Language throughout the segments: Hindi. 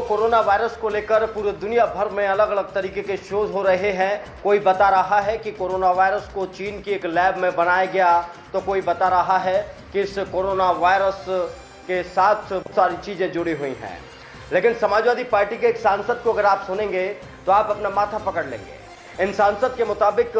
कोरोना वायरस को लेकर पूरे दुनिया भर में अलग अलग तरीके के शोध हो रहे हैं। कोई बता रहा है कि कोरोना वायरस को चीन की एक लैब में बनाया गया, तो कोई बता रहा है कि इस कोरोना वायरस के साथ सारी चीजें जुड़ी हुई हैं। लेकिन समाजवादी पार्टी के एक सांसद को अगर आप सुनेंगे तो आप अपना माथा पकड़ लेंगे। इन सांसद के मुताबिक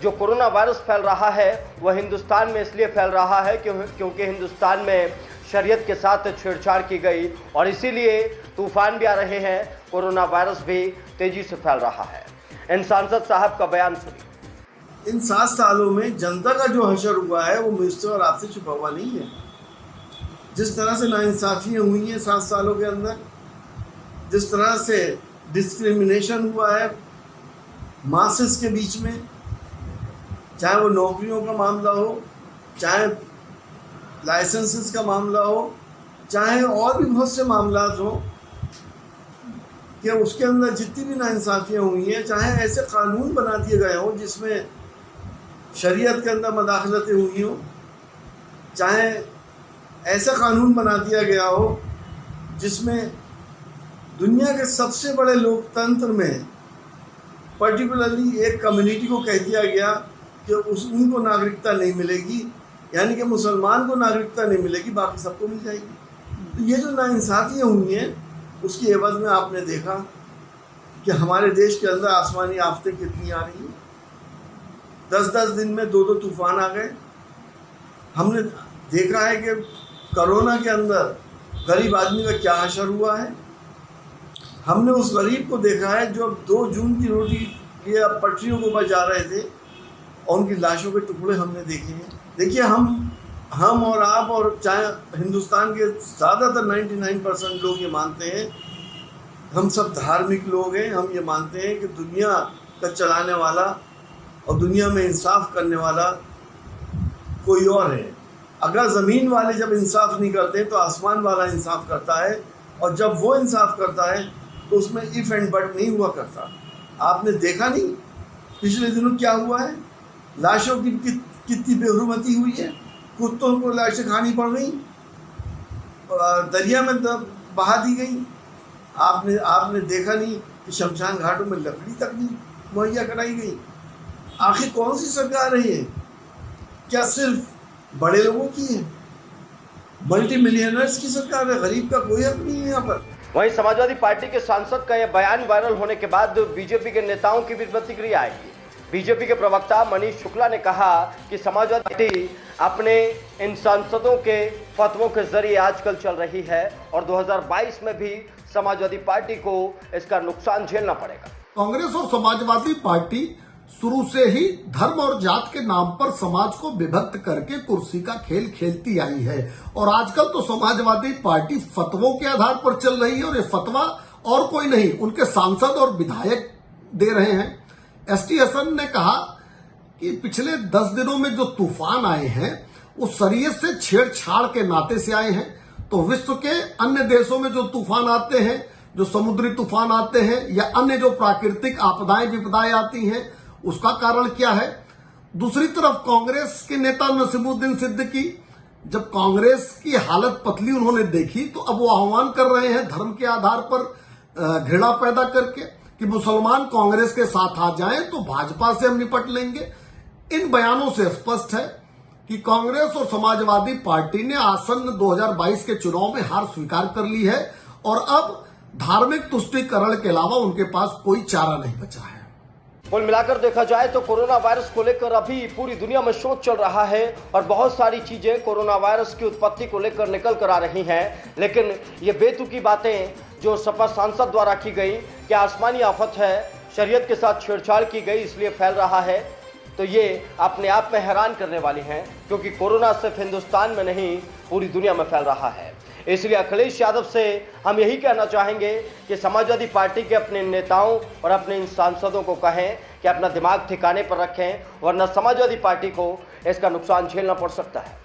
जो कोरोना वायरस फैल रहा है वह हिंदुस्तान में इसलिए फैल रहा है क्योंकि हिंदुस्तान में शरीयत के साथ छेड़छाड़ की गई और इसीलिए तूफान भी आ रहे हैं, कोरोना वायरस भी तेजी से फैल रहा है। इन सांसद साहब का बयान सुनिए। इन 7 सालों में जनता का जो हशर हुआ है वो मुझसे और आपसे छुपा हुआ नहीं है। जिस तरह से नाइंसाफियाँ हुई हैं 7 सालों के अंदर, जिस तरह से डिस्क्रिमिनेशन हुआ है मासेस के बीच में, चाहे वो नौकरियों का मामला हो, चाहे लाइसेंसेस का मामला हो, चाहे और भी बहुत से मामलात हो, कि उसके अंदर जितनी भी नाइंसाफियाँ हुई हैं, चाहे ऐसे कानून बना दिए गए हों जिसमें शरीयत के अंदर मदाखलतें हुई हों, चाहे ऐसा कानून बना दिया गया हो जिसमें दुनिया के सबसे बड़े लोकतंत्र में पर्टिकुलरली एक कम्युनिटी को कह दिया गया कि उनको नागरिकता नहीं मिलेगी, यानी कि मुसलमान को नागरिकता नहीं मिलेगी, बाकी सबको मिल जाएगी। तो ये जो नाइंसाफियाँ हुई हैं उसकी एवज में आपने देखा कि हमारे देश के अंदर आसमानी आफतें कितनी आ रही हैं। 10-10 दिन में 2-2 तूफान आ गए। हमने देखा है कि कोरोना के अंदर गरीब आदमी का क्या हशर हुआ है। हमने उस गरीब को देखा है जो 2 जून की रोटी लिए पटरियों के ऊपर जा रहे थे और उनकी लाशों के टुकड़े हमने देखे हैं। देखिए, हम और आप और चाहे हिंदुस्तान के ज़्यादातर 99% लोग ये मानते हैं, हम सब धार्मिक लोग हैं, हम ये मानते हैं कि दुनिया का चलाने वाला और दुनिया में इंसाफ करने वाला कोई और है। अगर ज़मीन वाले जब इंसाफ नहीं करते तो आसमान वाला इंसाफ करता है, और जब वो इंसाफ करता है तो उसमें इफ़ एंड बट नहीं हुआ करता। आपने देखा नहीं पिछले दिनों क्या हुआ है, लाशों की कितनी बेहुरमती हुई है, कुत्तों को लाशें खानी पड़ गई, दरिया में बहा दी गई। आपने देखा नहीं कि शमशान घाटों में लकड़ी तक नहीं मुहैया कराई गई। आखिर कौन सी सरकार है ये? क्या सिर्फ बड़े लोगों की है? मल्टी मिलियनर्स की सरकार है, गरीब का कोई हक नहीं है यहाँ पर। वहीं समाजवादी पार्टी के सांसद का यह बयान वायरल होने के बाद बीजेपी के नेताओं की भी प्रतिक्रिया आई। बीजेपी के प्रवक्ता मनीष शुक्ला ने कहा कि समाजवादी पार्टी अपने इन सांसदों के फतवों के जरिए आजकल चल रही है और 2022 में भी समाजवादी पार्टी को इसका नुकसान झेलना पड़ेगा। कांग्रेस और समाजवादी पार्टी शुरू से ही धर्म और जात के नाम पर समाज को विभक्त करके कुर्सी का खेल खेलती आई है और आजकल तो समाजवादी पार्टी फतवों के आधार पर चल रही है और ये फतवा और कोई नहीं, उनके सांसद और विधायक दे रहे हैं। एसटी हसन ने कहा कि पिछले 10 दिनों में जो तूफान आए हैं वो शरीयत से छेड़छाड़ के नाते से आए हैं। तो विश्व के अन्य देशों में जो तूफान आते हैं, जो समुद्री तूफान आते हैं या अन्य जो प्राकृतिक आपदाएं विपदाएं आती हैं, उसका कारण क्या है? दूसरी तरफ कांग्रेस के नेता नसीमुद्दीन सिद्दीकी, जब कांग्रेस की हालत पतली उन्होंने देखी तो अब वो आह्वान कर रहे हैं धर्म के आधार पर घृणा पैदा करके कि मुसलमान कांग्रेस के साथ आ जाएं तो भाजपा से हम निपट लेंगे। इन बयानों से स्पष्ट है कि कांग्रेस और समाजवादी पार्टी ने आसन्न 2022 के चुनाव में हार स्वीकार कर ली है और अब धार्मिक तुष्टीकरण के अलावा उनके पास कोई चारा नहीं बचा है। कुल मिलाकर देखा जाए तो कोरोना वायरस को लेकर अभी पूरी दुनिया में शोध चल रहा है और बहुत सारी चीजें कोरोना वायरस की उत्पत्ति को लेकर निकल कर आ रही हैं। लेकिन ये बेतुकी बातें जो सपा सांसद द्वारा की गई कि आसमानी आफत है, शरीयत के साथ छेड़छाड़ की गई इसलिए फैल रहा है, तो ये अपने आप में हैरान करने वाली हैं, क्योंकि कोरोना सिर्फ हिंदुस्तान में नहीं पूरी दुनिया में फैल रहा है। इसलिए अखिलेश यादव से हम यही कहना चाहेंगे कि समाजवादी पार्टी के अपने नेताओं और अपने इन सांसदों को कहें कि अपना दिमाग ठिकाने पर रखें, वरना समाजवादी पार्टी को इसका नुकसान झेलना पड़ सकता है।